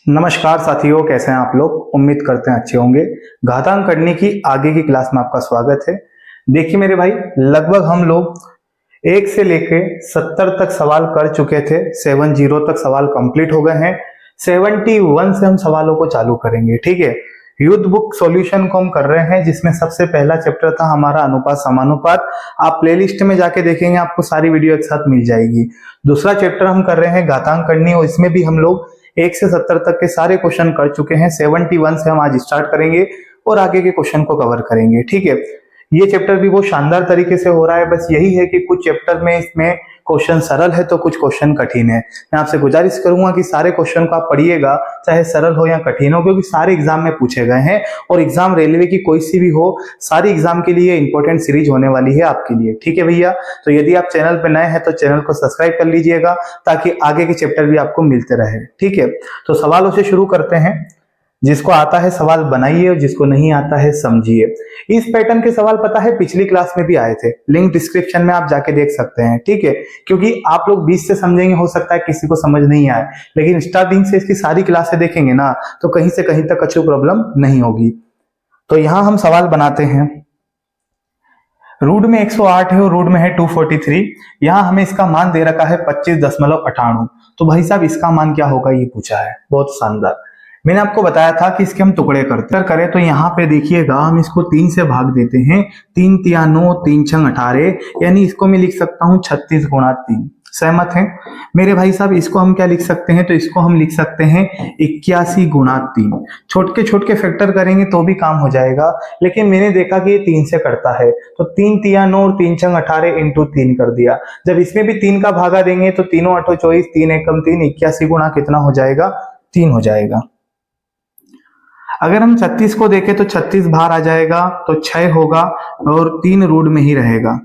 नमस्कार साथियों, कैसे हैं आप लोग। उम्मीद करते हैं अच्छे होंगे। घातांक करने की आगे की क्लास में आपका स्वागत है। देखिए मेरे भाई, लगभग हम लोग 1 से लेके 70 तक सवाल कर चुके थे। 70 तक सवाल कंप्लीट हो गए हैं। 71 से हम सवालों को चालू करेंगे। ठीक है, युद्ध बुक सॉल्यूशन को हम कर रहे हैं, जिसमें सबसे पहला चैप्टर था हमारा अनुपात समानुपात। आप प्लेलिस्ट में जाके देखेंगे, आपको सारी वीडियो एक साथ मिल जाएगी। दूसरा चैप्टर हम कर रहे हैं घातांक करनी, और इसमें भी हम लोग 1 से 70 तक के सारे क्वेश्चन कर चुके हैं। 71 से हम आज स्टार्ट करेंगे और आगे के क्वेश्चन को कवर करेंगे। ठीक है, ये चैप्टर भी बहुत शानदार तरीके से हो रहा है। बस यही है कि कुछ चैप्टर में इसमें क्वेश्चन सरल है तो कुछ क्वेश्चन कठिन है। मैं आपसे गुजारिश करूंगा कि सारे क्वेश्चन को आप पढ़िएगा, चाहे सरल हो या कठिन हो, क्योंकि सारे एग्जाम में पूछे गए हैं। और एग्जाम रेलवे की कोई सी भी हो, सारी एग्जाम के लिए इंपॉर्टेंट सीरीज होने वाली है आपके लिए। ठीक है भैया, तो यदि आप चैनल पर नए हैं तो चैनल को सब्सक्राइब कर लीजिएगा, ताकि आगे के चैप्टर भी आपको मिलते रहे। ठीक है, तो सवालों से शुरू करते हैं। जिसको आता है सवाल बनाइए और जिसको नहीं आता है समझिए। इस पैटर्न के सवाल पता है पिछली क्लास में भी आए थे, लिंक डिस्क्रिप्शन में आप जाके देख सकते हैं। ठीक है, क्योंकि आप लोग 20 से समझेंगे, हो सकता है किसी को समझ नहीं आए, लेकिन स्टार्टिंग से इसकी सारी क्लासें देखेंगे ना, तो कहीं से कहीं तक अच्छी प्रॉब्लम नहीं होगी। तो यहां हम सवाल बनाते हैं। रूट में 108 है और रूट में है 243। यहां हमें इसका मान दे रखा है 25.98। तो भाई साहब, इसका मान क्या होगा ये पूछा है। बहुत शानदार। मैंने आपको बताया था कि इसके हम टुकड़े करते करें, तो यहाँ पे देखिएगा, हम इसको 3 से भाग देते हैं। 3 तिया 9, 3 छंग 18, यानी इसको मैं लिख सकता हूँ 36 गुणा 3। सहमत हैं मेरे भाई साहब। इसको हम क्या लिख सकते हैं, तो इसको हम लिख सकते हैं 81 गुणा 3। छोटे के फैक्टर करेंगे तो भी काम हो जाएगा, लेकिन मैंने देखा कि ये 3 से करता है, तो 3 तिया 9 और 3 छंग 18 इंटू 3 कर दिया। जब इसमें भी 3 का भागा देंगे तो 3 8 24, 3 एकम 3, 81 गुणा कितना हो जाएगा, 3 हो जाएगा। अगर हम 36 को देखें तो 36 बाहर आ जाएगा तो 6 होगा और 3 रूट में ही रहेगा।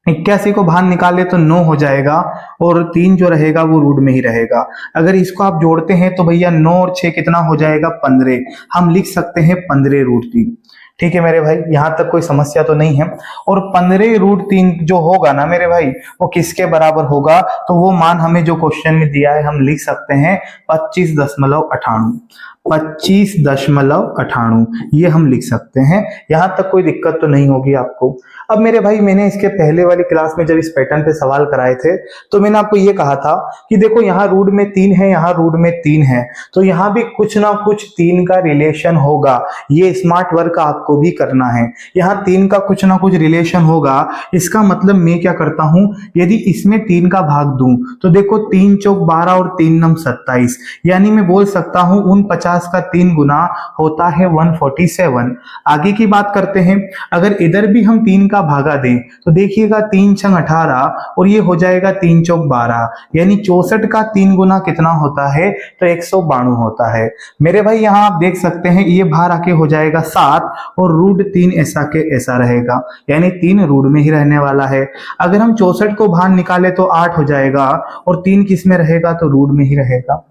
81 को बाहर निकाले तो 9 हो जाएगा और 3 जो रहेगा वो रूट में ही रहेगा। अगर इसको आप जोड़ते हैं तो भैया 9 और 6 कितना हो जाएगा, 15। हम लिख सकते हैं 15 रूट 3। ठीक है मेरे भाई, यहां तक कोई समस्या तो नहीं है। और 15 रूट 3 जो होगा ना मेरे भाई, वो किसके बराबर होगा, तो वो मान हमें जो क्वेश्चन में दिया है हम लिख सकते हैं 25.98। 25.98 ये हम लिख सकते हैं। यहां तक कोई दिक्कत तो नहीं होगी आपको। अब मेरे भाई, मैंने इसके पहले वाली क्लास में जब इस पैटर्न पे सवाल कराए थे, तो मैंने आपको ये कहा था कि देखो यहाँ रूट में 3 है, यहाँ रूट में 3 है, तो यहाँ भी कुछ ना कुछ 3 का रिलेशन होगा। ये स्मार्ट वर्क आपको भी करना है। यहाँ 3 का कुछ ना कुछ रिलेशन होगा। इसका मतलब मैं क्या करता हूं, यदि इसमें 3 का भाग दूं तो देखो 3 चौक 12 और 3 नम 27, यानी मैं बोल सकता हूं 49 का 3 गुना होता है 147। आगे की बात करते हैं। अगर इधर भी हम 3 का भागा दें तो देखिएगा 3 छंग 18 और ये हो जाएगा 3 चौक 12, यानी 64 का 3 गुना कितना होता है, तो 192 होता है। मेरे भाई यहाँ आप देख सकते हैं, ये बाहर आके हो जाएगा 7 और रूट 3 ऐसा के ऐसा रहेगा, यानी 3 रूट में ही रहने वाला है। अगर हम 64 को बाहर निकाले तो 8 हो जाएगा और 3 किस में रहेगा, तो रूट में ही रहेगा।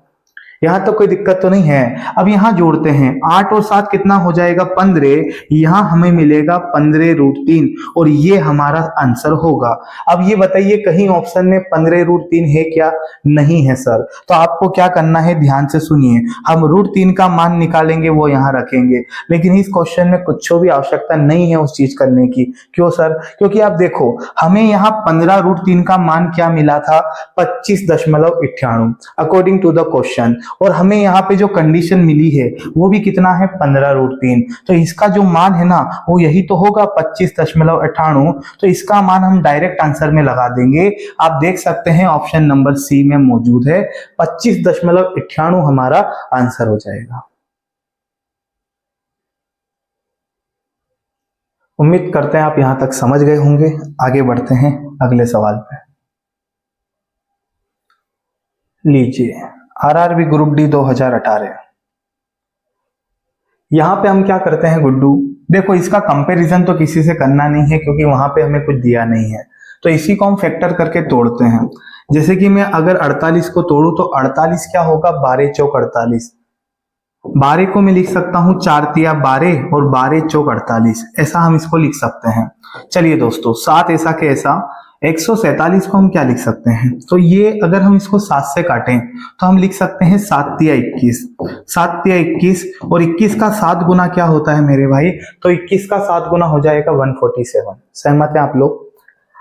यहां तो कोई दिक्कत तो नहीं है। अब यहां जोड़ते हैं, 8 और 7 कितना हो जाएगा, 15। यहां हमें मिलेगा 15 रूट 3 और ये हमारा आंसर होगा। अब ये बताइए, कहीं ऑप्शन में 15 रूट 3 है क्या? नहीं है सर। तो आपको क्या करना है, ध्यान से सुनिए। हम रूट 3 का मान निकालेंगे, वो यहां रखेंगे, लेकिन इस क्वेश्चन में कुछ भी आवश्यकता नहीं है उस चीज करने की। क्यों सर? क्योंकि आप देखो, हमें यहाँ 15 रूट 3 का मान क्या मिला था, 25.98 अकॉर्डिंग टू द क्वेश्चन, और हमें यहाँ पे जो कंडीशन मिली है वो भी कितना है, 15 रूट 3। तो इसका जो मान है ना, वो यही तो होगा 25.98। तो इसका मान हम डायरेक्ट आंसर में लगा देंगे। आप देख सकते हैं ऑप्शन नंबर सी में मौजूद है, 25.98 हमारा आंसर हो जाएगा। उम्मीद करते हैं आप यहां तक समझ गए होंगे। आगे बढ़ते हैं अगले सवाल पे। लीजिए, आरआरबी ग्रुप डी 2018। यहां पे हम क्या करते हैं गुड्डू, देखो इसका कंपैरिजन तो किसी से करना नहीं है, क्योंकि वहां पे हमें कुछ दिया नहीं है। तो इसी को हम फैक्टर करके तोड़ते हैं। जैसे कि मैं अगर 48 को तोड़ू तो 48 क्या होगा, 12 चौक 48। 12 को मैं लिख सकता हूं 4 तिया 12 और 12 चौक 48, ऐसा हम इसको लिख सकते हैं। चलिए दोस्तों, 7 ऐसा के ऐसा, 147 को हम क्या लिख सकते हैं, तो ये अगर हम इसको 7 से काटें तो हम लिख सकते हैं 7 तिया 21, 7 तिया 21, और 21 का 7 गुना क्या होता है मेरे भाई, तो 21 का 7 गुना हो जाएगा 147। सहमत है आप लोग?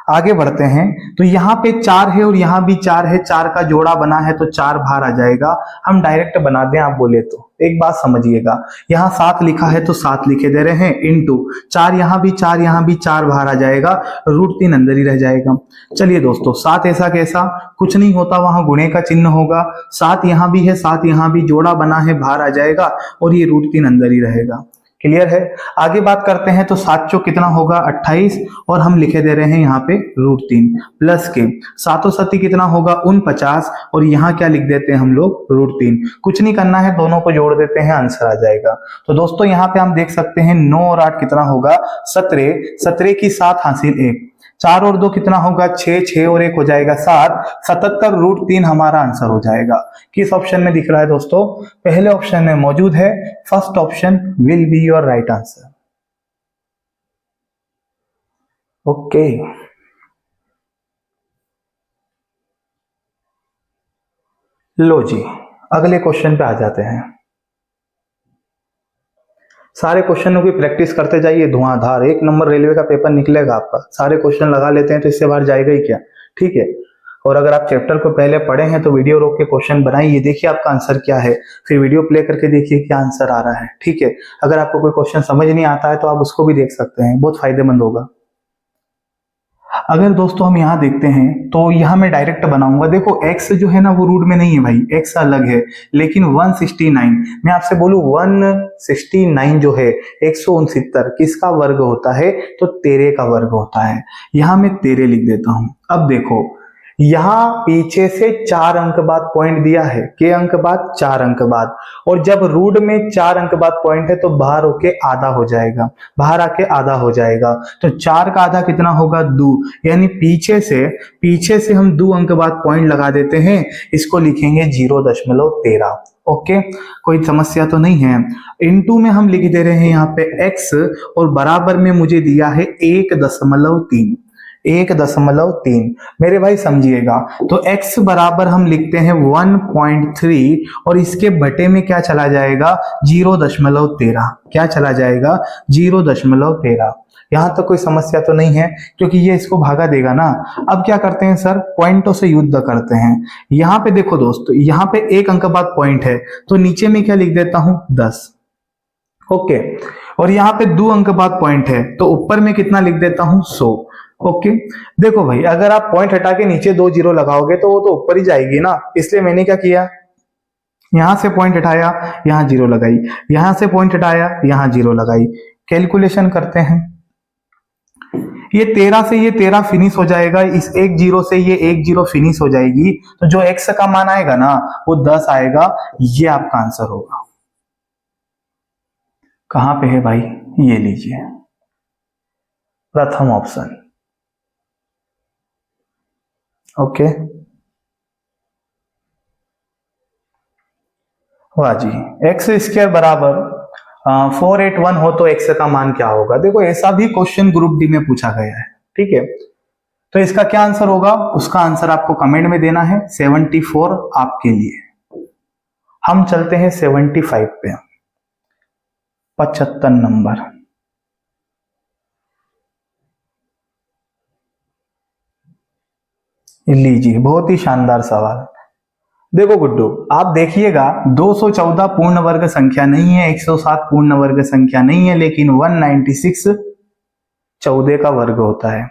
आगे बढ़ते हैं, तो यहाँ पे 4 है और यहाँ भी 4 है, 4 का जोड़ा बना है तो 4 बाहर आ जाएगा। हम डायरेक्ट बना दें आप बोले तो, एक बात समझिएगा, यहाँ 7 लिखा है तो 7 लिखे दे रहे हैं, इनटू 4, यहाँ भी 4, यहाँ भी 4 बाहर आ जाएगा, √3 अंदर ही रह जाएगा। चलिए दोस्तों, 7 ऐसा कैसा, कुछ नहीं होता, वहां गुणे का चिन्ह होगा, 7 यहाँ भी है, 7 यहाँ भी, जोड़ा बना है, बाहर आ जाएगा और ये √3 अंदर ही रहेगा। क्लियर है? आगे बात करते हैं, तो 7 चौक कितना होगा 28, और हम लिखे दे रहे हैं यहाँ पे √3 प्लस के 7 सती कितना होगा 49, और यहाँ क्या लिख देते हैं हम लोग √3। कुछ नहीं करना है, दोनों को जोड़ देते हैं, आंसर आ जाएगा। तो दोस्तों यहाँ पे हम देख सकते हैं 9 और 8 कितना होगा 17, 17 की 7 हासिल 1, 4 और 2 कितना होगा 6, 6 और 1 हो जाएगा 7, 77 √3 हमारा आंसर हो जाएगा। किस ऑप्शन में दिख रहा है दोस्तों? पहले ऑप्शन में मौजूद है, first option will be your right answer. Okay, लो जी, अगले क्वेश्चन पे आ जाते हैं। सारे क्वेश्चनों की प्रैक्टिस करते जाइए, धुआंधार 1 नंबर रेलवे का पेपर निकलेगा आपका। सारे क्वेश्चन लगा लेते हैं तो इससे बाहर जाएगा ही क्या, ठीक है? और अगर आप चैप्टर को पहले पढ़े हैं तो वीडियो रोक के क्वेश्चन बनाइए, देखिए आपका आंसर क्या है, फिर वीडियो प्ले करके देखिए क्या आंसर आ रहा है, ठीक है? अगर आपको कोई क्वेश्चन समझ नहीं आता है तो आप उसको भी देख सकते हैं, बहुत फायदेमंद होगा। अगर दोस्तों हम यहाँ देखते हैं तो यहाँ मैं डायरेक्ट बनाऊंगा। देखो x जो है ना वो रूट में नहीं है भाई, x अलग है, लेकिन 169, मैं आपसे बोलूं 169 जो है 169 किसका वर्ग होता है, तो 13 का वर्ग होता है। यहाँ मैं 13 लिख देता हूं। अब देखो यहाँ पीछे से 4 अंक बाद पॉइंट दिया है, के अंक बाद 4 अंक बाद, और जब रूट में 4 अंक बाद पॉइंट है तो बाहर होके आधा हो जाएगा, बाहर आके आधा हो जाएगा, तो 4 का आधा कितना होगा 2, यानी पीछे से हम 2 अंक बाद पॉइंट लगा देते हैं, इसको लिखेंगे 0.13। ओके, कोई समस्या तो नहीं है। इनटू में हम लिख दे रहे हैं यहाँ पे x, और बराबर में मुझे दिया है 1.3, 1.3। मेरे भाई समझिएगा, तो x बराबर हम लिखते हैं 1.3, और इसके बटे में क्या चला जाएगा 0.13, क्या चला जाएगा 0.13। यहां तक कोई समस्या तो नहीं है, क्योंकि ये इसको भागा देगा ना। अब क्या करते हैं सर, पॉइंटों से युद्ध करते हैं। यहाँ पे देखो दोस्तों, यहाँ पे 1 अंक बाद पॉइंट है तो नीचे में क्या लिख देता हूं 10, ओके, और यहाँ पे 2 अंक बाद पॉइंट है तो ऊपर में कितना लिख देता हूं 100। ओके, देखो भाई अगर आप पॉइंट हटा के नीचे 2 जीरो लगाओगे तो वो तो ऊपर ही जाएगी ना, इसलिए मैंने क्या किया, यहां से पॉइंट हटाया, यहां जीरो लगाई, यहां से पॉइंट हटाया, यहां जीरो लगाई। कैलकुलेशन करते हैं, ये 13 से ये 13 फिनिश हो जाएगा, इस 1 जीरो से ये 1 जीरो फिनिश हो जाएगी, तो जो x का मान आएगा ना वो 10 आएगा। ये आपका आंसर होगा। कहां पे है भाई, ये लीजिए प्रथम ऑप्शन। ओके, वाह जी, एक्स स्क्वायर बराबर 481 हो तो x का मान क्या होगा। देखो ऐसा भी क्वेश्चन ग्रुप डी में पूछा गया है, ठीक है, तो इसका क्या आंसर होगा, उसका आंसर आपको कमेंट में देना है। 74 आपके लिए। हम चलते हैं 75 पे, 75 नंबर। लीजिए, बहुत ही शानदार सवाल। देखो गुड्डू, आप देखिएगा 214 पूर्ण वर्ग संख्या नहीं है, 107 पूर्ण वर्ग संख्या नहीं है, लेकिन 196 14 का वर्ग होता है।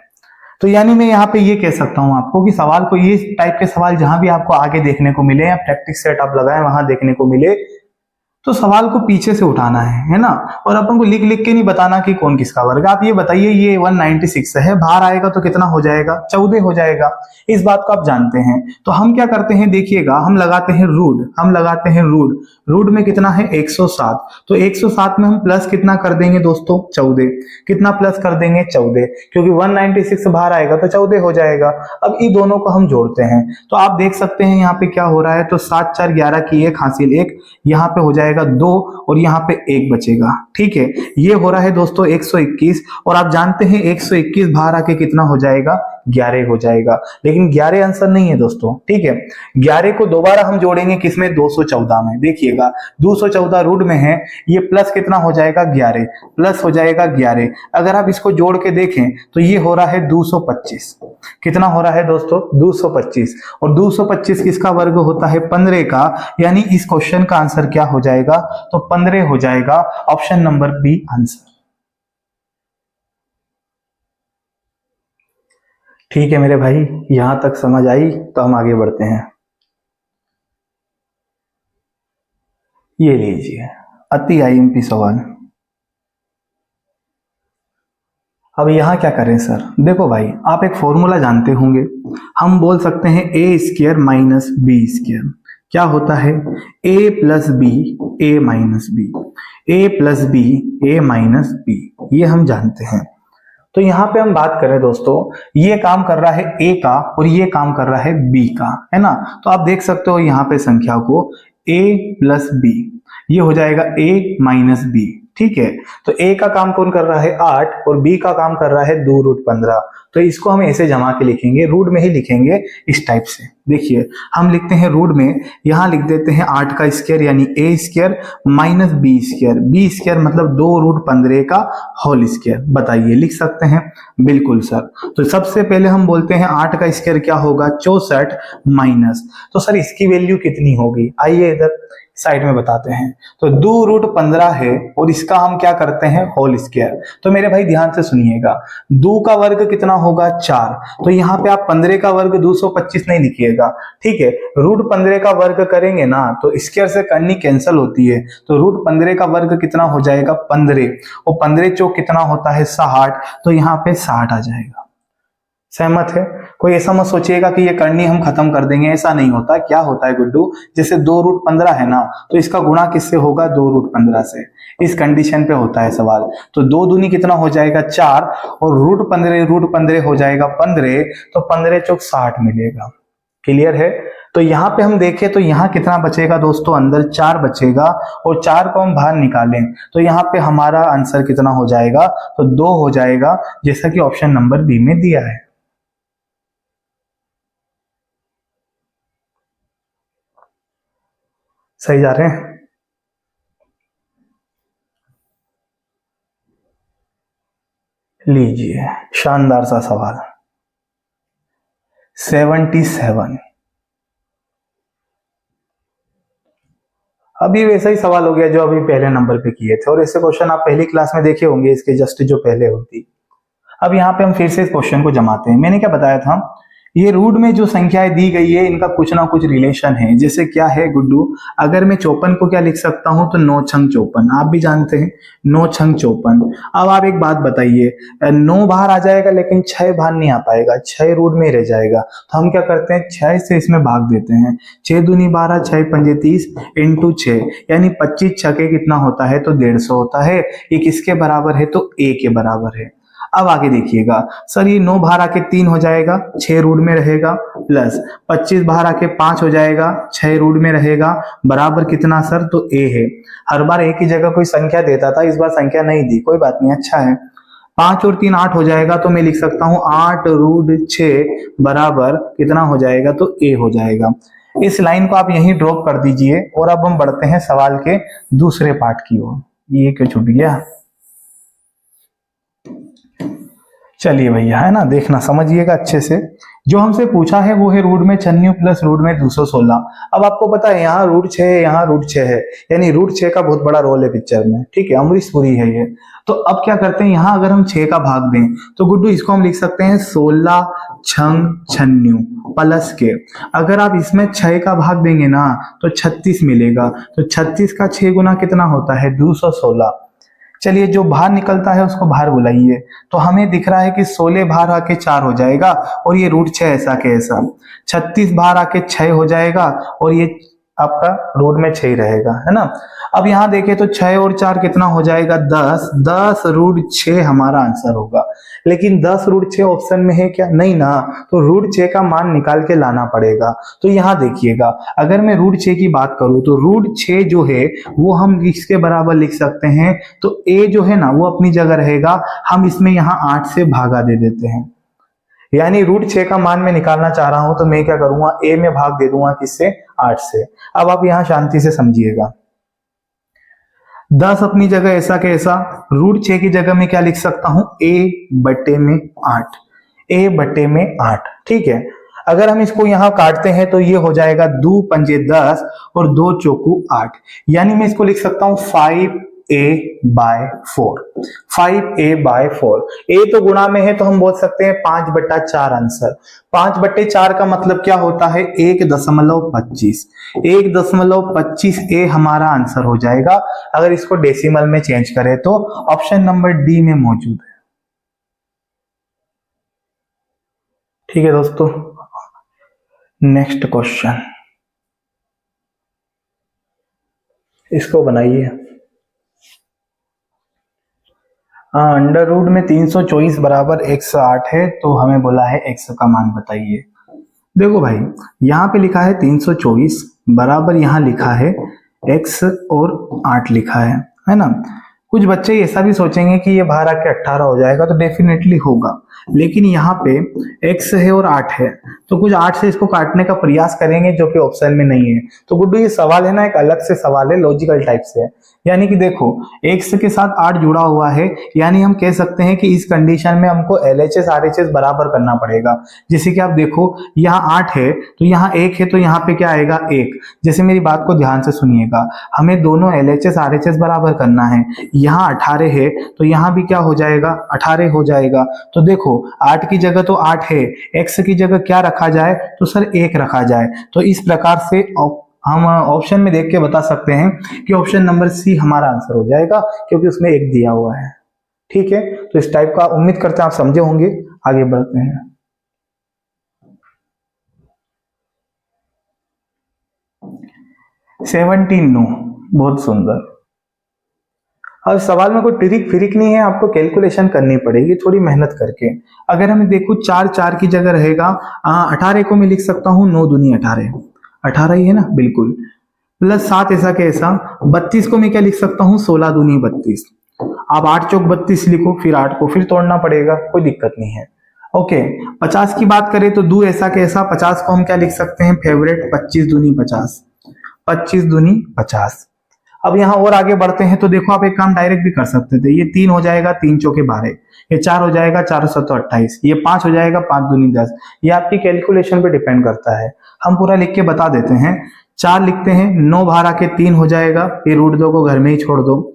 तो यानी मैं यहाँ पे ये कह सकता हूँ आपको कि सवाल को, ये टाइप के सवाल जहां भी आपको आगे देखने को मिले या प्रैक्टिस सेट आप लगाए वहां देखने को मिले, तो सवाल को पीछे से उठाना है ना, और अपन को लिख लिख के नहीं बताना कि कौन किसका वर्ग। आप ये बताइए ये 196 है, बाहर आएगा तो कितना हो जाएगा 14 हो जाएगा, इस बात को आप जानते हैं। तो हम क्या करते हैं, देखिएगा हम लगाते हैं रूट, हम लगाते हैं रूट, रूट में कितना है 107, तो 107 में हम प्लस कितना कर देंगे दोस्तों 14, कितना प्लस कर देंगे 14, क्योंकि 196 बाहर आएगा तो 14 हो जाएगा। अब इन दोनों को हम जोड़ते हैं तो आप देख सकते हैं यहाँ पे क्या हो रहा है, तो 7 4 11 की 1 हासिल 1, यहाँ पे हो जाएगा 2 और यहाँ पे 1 बचेगा, ठीक है। ये हो रहा है दोस्तों 121, और आप जानते हैं 121 बाहर आके कितना हो जाएगा 11 हो जाएगा। लेकिन 11 आंसर नहीं है दोस्तों, ठीक है। 11 को दोबारा हम जोड़ेंगे किसमें, 214 में। देखिएगा 214 रूट में है, ये प्लस कितना हो जाएगा 11, प्लस हो जाएगा 11। अगर आप इसको जोड़ के देखें तो ये हो रहा है 225। कितना हो रहा है दोस्तों, 225। और 225 किसका वर्ग होता है, 15 का। यानी इस क्वेश्चन का आंसर क्या हो जाएगा, तो 15 हो जाएगा। Option number B answer. ठीक है मेरे भाई, यहां तक समझ आई तो हम आगे बढ़ते हैं। ये लीजिए अति आईएमपी सवाल। अब यहां क्या करें सर, देखो भाई आप एक फॉर्मूला जानते होंगे, हम बोल सकते हैं ए स्क्वायर माइनस बी स्क्वायर। क्या होता है, ए प्लस बी ए माइनस बी, ए प्लस बी ए माइनस बी, ये हम जानते हैं। तो यहां पे हम बात करें दोस्तों, ये काम कर रहा है ए का और ये काम कर रहा है बी का, है ना। तो आप देख सकते हो यहाँ पे संख्या को ए प्लस बी, ये हो जाएगा ए माइनस बी, ठीक है। तो ए का काम कौन कर रहा है 8 और बी का काम कर रहा है 2 रूट 15। तो इसको हम ऐसे जमा के लिखेंगे, रूट में ही लिखेंगे इस टाइप से। देखिए हम लिखते हैं रूट में, यहां लिख देते हैं 8 का स्क्वायर यानी a square minus b square, b square मतलब 2 रूट 15 का होल स्क्वायर। बताइए लिख सकते हैं, बिल्कुल सर। तो सबसे पहले हम बोलते हैं 8 का स्क्वायर क्या होगा 64 माइनस, तो सर इसकी वैल्यू कितनी होगी, आइए इधर साइड में बताते हैं। तो 2 रूट 15 है और इसका हम क्या करते हैं होल स्क्वायर। तो मेरे भाई ध्यान से सुनिएगा, 2 का वर्ग कितना होगा 4, तो यहाँ पे आप 15 का वर्ग 225 नहीं लिखिएगा, ठीक है। रूट 15 का वर्ग करेंगे ना तो स्क्वायर से करनी कैंसिल होती है, तो रूट 15 का वर्ग कितना हो जाएगा 15, और 15 चौक कितना होता है 60, तो यहाँ पे 60 आ जाएगा। सहमत है, कोई ऐसा मत सोचिएगा कि ये करनी हम खत्म कर देंगे, ऐसा नहीं होता। क्या होता है गुड्डू, जैसे 2 रूट 15 है ना, तो इसका गुणा किससे होगा 2 रूट 15 से, इस कंडीशन पे होता है सवाल। तो 2 दूनी कितना हो जाएगा 4 और रूट 15 हो जाएगा 15, तो 15 चौक 60 मिलेगा। क्लियर है। तो यहाँ पे हम देखें तो यहाँ कितना बचेगा दोस्तों, अंदर 4 बचेगा, और 4 को हम बाहर निकालें तो यहाँ पे हमारा आंसर कितना हो जाएगा, तो 2 हो जाएगा, जैसा कि ऑप्शन नंबर बी में दिया है। सही जा रहे हैं। लीजिए शानदार सा सवाल 77। अभी वैसा ही सवाल हो गया जो अभी पहले नंबर पे किए थे, और ऐसे क्वेश्चन आप पहली क्लास में देखे होंगे इसके जस्ट जो पहले होती। अब यहाँ पे हम फिर से इस क्वेश्चन को जमाते हैं। मैंने क्या बताया था, ये रूट में जो संख्याएं दी गई है इनका कुछ ना कुछ रिलेशन है। जैसे क्या है गुड्डू, अगर मैं 54 को क्या लिख सकता हूं, तो 9 छंग 54, आप भी जानते हैं 9 छंग 54। अब आप एक बात बताइए, 9 बाहर आ जाएगा लेकिन 6 बाहर नहीं आ पाएगा, 6 रूट में रह जाएगा। तो हम क्या करते हैं 6 से इसमें भाग देते हैं, 6 दूनी 12, 6 पंजे 30 इंटू 6, यानी 25 छके कितना होता है, तो 150 होता है। ये किसके बराबर है, तो ए के बराबर है। अब आगे देखिएगा सर, ये 9 बाहर आके 3 हो जाएगा, 6 रूट में रहेगा, प्लस 25 बाहर आके 5 हो जाएगा, 6 रूट में रहेगा, बराबर कितना सर, तो ए है। हर बार ए की जगह कोई संख्या देता था, इस बार संख्या नहीं दी, कोई बात नहीं, अच्छा है। 5 और 3 8 हो जाएगा, तो मैं लिख सकता हूं 8 रूट 6 बराबर कितना हो जाएगा, तो ए हो जाएगा। इस लाइन को आप यहीं ड्रॉप कर दीजिए, और अब हम बढ़ते हैं सवाल के दूसरे पार्ट की ओर। ये क्यों छूट गया, चलिए भैया, है ना, देखना समझिएगा अच्छे से। जो हमसे पूछा है वो है रूट में 96 प्लस रूट में 216। अब आपको पता है यहाँ रूट 6 है, यहाँ रूट 6 है, यानी रूट 6 का बहुत बड़ा रोल है पिक्चर में, ठीक है, अमरीशपुरी है ये। तो अब क्या करते हैं, यहाँ अगर हम 6 का भाग दें तो गुड्डू इसको हम लिख सकते हैं 16 छंग 96 प्लस के, अगर आप इसमें 6 का भाग देंगे ना तो 36 मिलेगा। तो 36 का 6 गुना कितना होता है, 216। चलिए जो बाहर निकलता है उसको बाहर बुलाइए, तो हमें दिख रहा है कि 16 बाहर आके 4 हो जाएगा, और ये रूट 6 ऐसा के ऐसा, 36 बाहर आके 6 हो जाएगा, और ये आपका रूट में 6 ही रहेगा, है ना। अब यहाँ देखें तो 6 और 4 कितना हो जाएगा 10, 10 रूट 6 हमारा आंसर होगा। लेकिन 10 रूट 6 ऑप्शन में है क्या, नहीं ना, तो रूट 6 का मान निकाल के लाना पड़ेगा। तो यहाँ देखिएगा, अगर मैं रूट 6 की बात करूं तो रूट 6 जो है वो हम इसके बराबर लिख सकते हैं, तो ए जो है ना वो अपनी जगह रहेगा, हम इसमें यहाँ 8 से भागा दे देते हैं। यानी √6 का मान मैं निकालना चाह रहा हूं तो मैं क्या करूंगा, a में भाग दे दूंगा किससे, 8 से। अब आप यहां शांति से समझिएगा, 10 अपनी जगह ऐसा के ऐसा, √6 की जगह में क्या लिख सकता हूं, a/8, a/8, ठीक है। अगर हम इसको यहां काटते हैं तो ये हो जाएगा 2 पंजे 10 और 2 चौकू 8, यानी मैं इसको लिख सकता हूं 5a/4, 5a/4। ए तो गुणा में है तो हम बोल सकते हैं 5/4 आंसर। 5/4 का मतलब क्या होता है, 1.25, 1.25 ए हमारा आंसर हो जाएगा। अगर इसको डेसिमल में चेंज करें तो ऑप्शन नंबर डी में मौजूद है। ठीक है दोस्तों, नेक्स्ट क्वेश्चन, इसको बनाइए। अंडर रूट में 324 बराबर 108 है, तो हमें बोला है x का मान बताइए। देखो भाई, यहाँ पे लिखा है 324 बराबर, यहाँ लिखा है x और 8 लिखा है ना। कुछ बच्चे ऐसा भी सोचेंगे कि ये बाहर आके 18 हो जाएगा, तो डेफिनेटली होगा, लेकिन यहाँ पे x है और 8 है, तो कुछ 8 से इसको काटने का प्रयास करेंगे जो कि ऑप्शन में नहीं है। तो गुड्डू ये सवाल है ना, एक अलग से सवाल है, लॉजिकल टाइप से है। यानी कि देखो, x के साथ 8 जुड़ा हुआ है, यानी हम कह सकते हैं कि इस कंडीशन में हमको LHS RHS बराबर करना पड़ेगा। जैसे कि आप देखो, यहाँ 8 है तो यहाँ 1 है, तो यहाँ पे क्या आएगा, 1। जैसे मेरी बात को ध्यान से सुनिएगा, हमें दोनों LHS RHS बराबर करना है। यहाँ 18 है तो यहाँ भी क्या हो जाएगा, 18 हो जाएगा। तो देखो, 8 की जगह तो 8 है, x की जगह क्या रखा जाए, तो सर 1 रखा जाए। तो इस प्रकार से हम ऑप्शन में देख के बता सकते हैं कि ऑप्शन नंबर सी हमारा आंसर हो जाएगा, क्योंकि उसमें 1 दिया हुआ है। ठीक है, तो इस टाइप का उम्मीद करते हैं आप समझे होंगे। आगे बढ़ते हैं। सेवनटीन नो, बहुत सुंदर। अब सवाल में कोई ट्रिक फिरिक नहीं है, आपको कैलकुलेशन करनी पड़ेगी थोड़ी मेहनत करके। अगर हम देखो 4 की जगह रहेगा, 18 को मैं लिख सकता हूँ 9 दूनी 18, 18 ही है ना, बिल्कुल। प्लस 7 ऐसा कैसा, 32 को मैं क्या लिख सकता हूँ, 16 दूनी 32। आप 8 चौक 32 लिखो, फिर 8 को फिर तोड़ना पड़ेगा, कोई दिक्कत नहीं है। ओके, 50 की बात करें तो 2 ऐसा कैसा, 50 को हम क्या लिख सकते हैं, फेवरेट, 25 दूनी 50, 25 दूनी 50। अब यहाँ और आगे बढ़ते हैं तो देखो, आप एक काम डायरेक्ट भी कर सकते थे, ये 3 हो जाएगा, 3 चौके 12, ये 4 हो जाएगा, 4 7 28, ये 5 हो जाएगा, 5 दूनी 10। ये आपकी कैलकुलेशन पे डिपेंड करता है, हम पूरा लिख के बता देते हैं। 4 लिखते हैं, 9 बाहर आके 3 हो जाएगा, ये √2 को घर में ही छोड़ दो।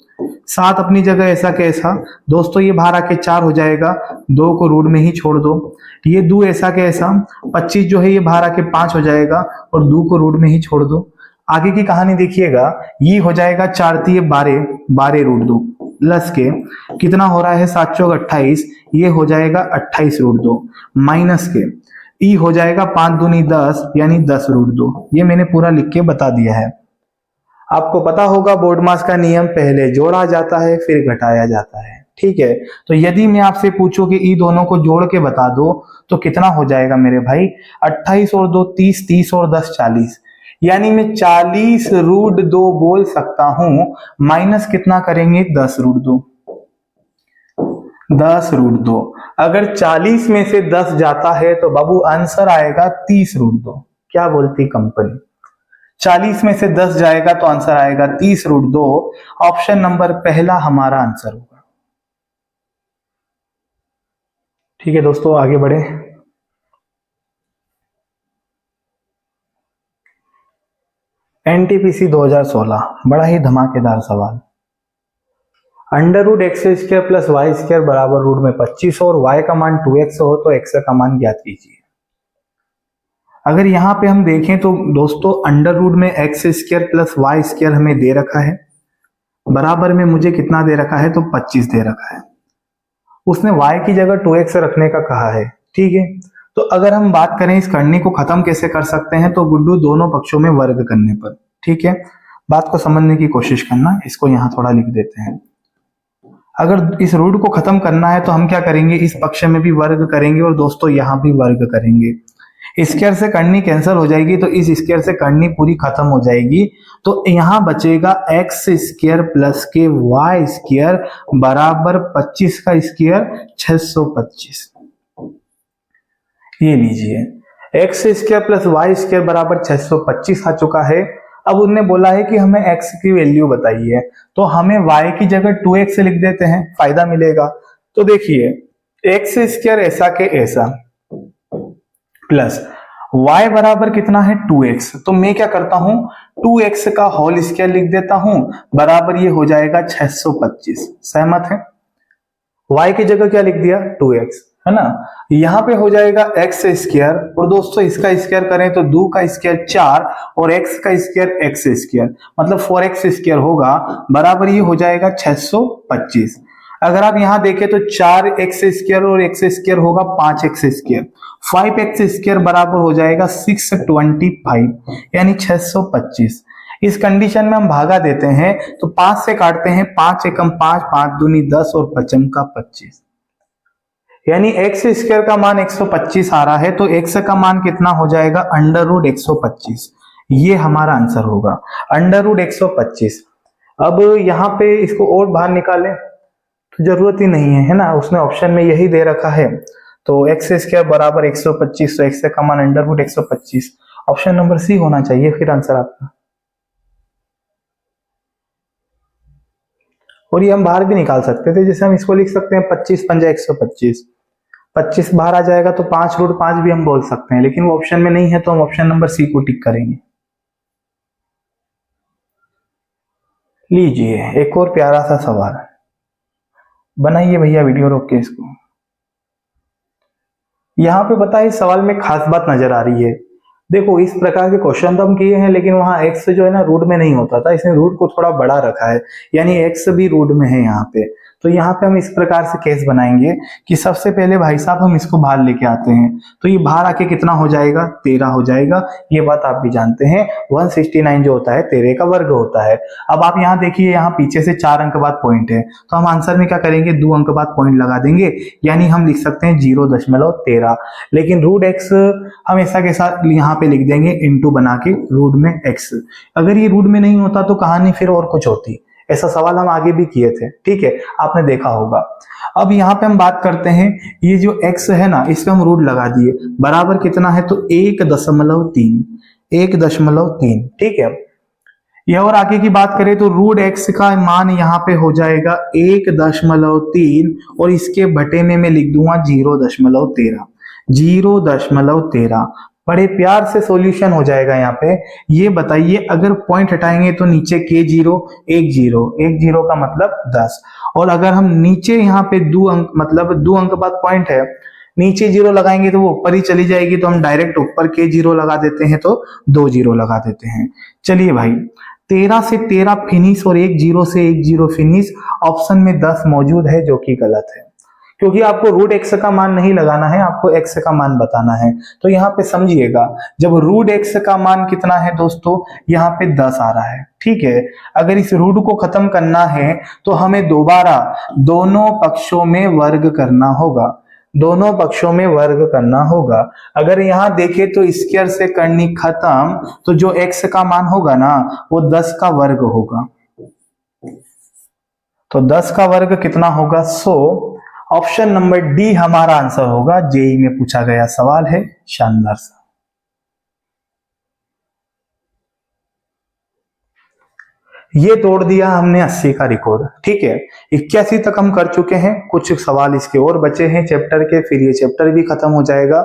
7 अपनी जगह ऐसा कैसा, दोस्तों ये बाहर आके 4 हो जाएगा, 2 को रूट में ही छोड़ दो। ये 2 ऐसा कैसा, 25 जो है ये बाहर आके 5 हो जाएगा, और 2 को रूट में ही छोड़ दो। आगे की कहानी देखिएगा, ये हो जाएगा 4 3 12, 12 √2 प्लस के कितना हो रहा है, 7 चौक 28, ये हो जाएगा 28 √2 माइनस के ई हो जाएगा 5 दूनी 10, यानी 10 √2। ये मैंने पूरा लिख के बता दिया है। आपको पता होगा बोर्ड मास का नियम, पहले जोड़ा जाता है फिर घटाया जाता है। ठीक है, तो यदि मैं आपसे पूछूं कि ई दोनों को जोड़ के बता दो तो कितना हो जाएगा मेरे भाई, 28 और 2 30, 30 और 10 40, यानी मैं 40 √2 बोल सकता हूं। माइनस कितना करेंगे, 10 √2, 10 √2। अगर 40 में से 10 जाता है तो बाबू आंसर आएगा 30 √2। क्या बोलती कंपनी, 40 में से 10 जाएगा तो आंसर आएगा 30 √2। ऑप्शन नंबर पहला हमारा आंसर होगा। ठीक है दोस्तों, आगे बढ़े। एनटीपीसी 2016, बड़ा ही धमाकेदार सवाल। √x² प्लस y² बराबर रूट में 25 और y का मान 2x हो तो x का मान ज्ञात कीजिए। अगर यहां पे हम देखें तो दोस्तों, अंडर रूट में x² प्लस y² हमें दे रखा है, बराबर में मुझे कितना दे रखा है, तो 25 दे रखा है। उसने y की जगह 2x रखने का कहा है। ठीक है, तो अगर हम बात करें इस करने को खत्म कैसे कर सकते हैं, तो गुड्डू दोनों पक्षों में वर्ग करने पर। ठीक है, बात को समझने की कोशिश करना, इसको यहां थोड़ा लिख देते हैं। अगर इस रूट को खत्म करना है तो हम क्या करेंगे, इस पक्ष में भी वर्ग करेंगे और दोस्तों यहां भी वर्ग करेंगे। स्क्वायर से करनी कैंसिल हो जाएगी, तो इस स्क्वायर से करनी पूरी खत्म हो जाएगी, तो यहां बचेगा x² प्लस के y² बराबर 25 का स्क्वायर 625। ये लीजिए x square plus y square बराबर 625 आ चुका है। अब उन्होंने बोला है कि हमें x की वैल्यू बताइए, तो हमें y की जगह 2x लिख देते हैं, फायदा मिलेगा। तो देखिए एक्स स्क्वायर ऐसा के ऐसा प्लस y बराबर कितना है 2x, तो मैं क्या करता हूं 2x का होल स्क्वायर लिख देता हूं, बराबर ये हो जाएगा 625। सहमत है? y की जगह क्या लिख दिया 2x, है ना। यहाँ पे हो जाएगा एक्स स्क्वायर, और दोस्तों इसका स्क्वायर करें तो 2 का स्क्वायर 4 और x का स्क्वायर एक्स स्क्वायर, मतलब 4x स्क्वायर होगा, बराबर ये हो जाएगा 625। अगर आप यहां देखें तो 4x स्क्वायर और x स्क्वायर होगा 5x स्क्वायर, 5x स्क्वायर बराबर हो जाएगा 625, यानी 625। इस कंडीशन में हम भागा देते हैं तो 5 से काटते हैं, 5 एकम 5, 5 दूनी 10 और 5 का 25, यानी x स्क्वायर का मान 125 आ रहा है। तो x का मान कितना हो जाएगा अंडर रूट 125, ये हमारा आंसर होगा अंडर रूट 125। अब यहाँ पे इसको और बाहर निकालें तो जरूरत ही नहीं है, है ना, उसने ऑप्शन में यही दे रखा है। तो x स्क्वायर बराबर 125, तो x का मान under root 125, option number C होना चाहिए फिर आंसर आपका। और ये हम बाहर भी निकाल सकते थे, जैसे हम इसको लिख सकते हैं 25 पंजा 125, 25 बाहर आ जाएगा तो 5 रूट 5 भी हम बोल सकते हैं, लेकिन वो ऑप्शन में नहीं है तो हम ऑप्शन नंबर सी को टिक करेंगे। लीजिए एक और प्यारा सा सवाल बनाइए भैया, वीडियो रोक के इसको। यहाँ पे बताइए सवाल में खास बात नजर आ रही है। देखो इस प्रकार के क्वेश्चन तो हम किए हैं, लेकिन वहां x जो है ना रूट में नहीं होता था, इसने रूट को थोड़ा बड़ा रखा है, यानी x भी रूट में है यहाँ पे। तो यहाँ पे हम इस प्रकार से केस बनाएंगे कि सबसे पहले भाई साहब हम इसको बाहर लेके आते हैं, तो ये बाहर आके कितना हो जाएगा 13 हो जाएगा। ये बात आप भी जानते हैं 169 जो होता है 13 का वर्ग होता है। अब आप यहाँ देखिए, यहाँ पीछे से 4 अंक बाद पॉइंट है, तो हम आंसर में क्या करेंगे 2 अंक बाद पॉइंट लगा देंगे, यानी हम लिख सकते हैं 0.13। लेकिन रूट एक्स हम ऐसा के साथ यहाँ पे लिख देंगे इंटू बना के रूट में x। अगर ये रूट में नहीं होता तो कहानी फिर और कुछ होती। ऐसा सवाल हम आगे भी किए थे, ठीक है, आपने देखा होगा। अब यहाँ पे हम बात करते हैं, ये जो x है ना इस पे हम रूट लगा दिए, बराबर कितना है तो 1.3, 1.3, ठीक है। ये और आगे की बात करें तो रूट x का मान यहाँ पे हो जाएगा 1.3, और इसके बटे में मैं लिख दूंगा 0.13, 0.13। बड़े प्यार से सॉल्यूशन हो जाएगा यहाँ पे। ये बताइए अगर पॉइंट हटाएंगे तो नीचे के 0, 1 0, 1 0 का मतलब 10, और अगर हम नीचे यहाँ पे 2 अंक मतलब 2 अंक बाद पॉइंट है, नीचे 0 लगाएंगे तो वो ऊपर ही चली जाएगी, तो हम डायरेक्ट ऊपर के 0 लगा देते हैं, तो 2 0 लगा देते हैं। चलिए भाई 13 से 13 फिनिश और 1 0 से 1 0 फिनिश, ऑप्शन में 10 मौजूद है जो कि गलत है, क्योंकि आपको रूट एक्स का मान नहीं लगाना है, आपको एक्स का मान बताना है। तो यहाँ पे समझिएगा, जब रूट एक्स का मान कितना है दोस्तों, यहाँ पे 10 आ रहा है, ठीक है। अगर इस रूट को खत्म करना है तो हमें दोबारा दोनों पक्षों में वर्ग करना होगा, दोनों पक्षों में वर्ग करना होगा। अगर यहाँ देखें तो स्क्वायर से करनी खत्म, तो जो एक्स का मान होगा ना वो 10 का वर्ग होगा, तो 10 का वर्ग कितना होगा 100। ऑप्शन नंबर डी हमारा आंसर होगा, जेई में पूछा गया सवाल है, शानदार सा। ये तोड़ दिया हमने 80 का रिकॉर्ड, ठीक है। 81 तक हम कर चुके हैं, कुछ सवाल इसके और बचे हैं चैप्टर के, फिर ये चैप्टर भी खत्म हो जाएगा,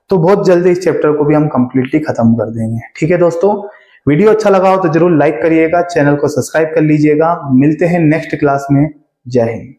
तो बहुत जल्दी इस चैप्टर को भी हम कंप्लीटली खत्म कर देंगे, ठीक है दोस्तों। वीडियो अच्छा लगा हो तो जरूर लाइक करिएगा, चैनल को सब्सक्राइब कर लीजिएगा। मिलते हैं नेक्स्ट क्लास में, जय हिंद।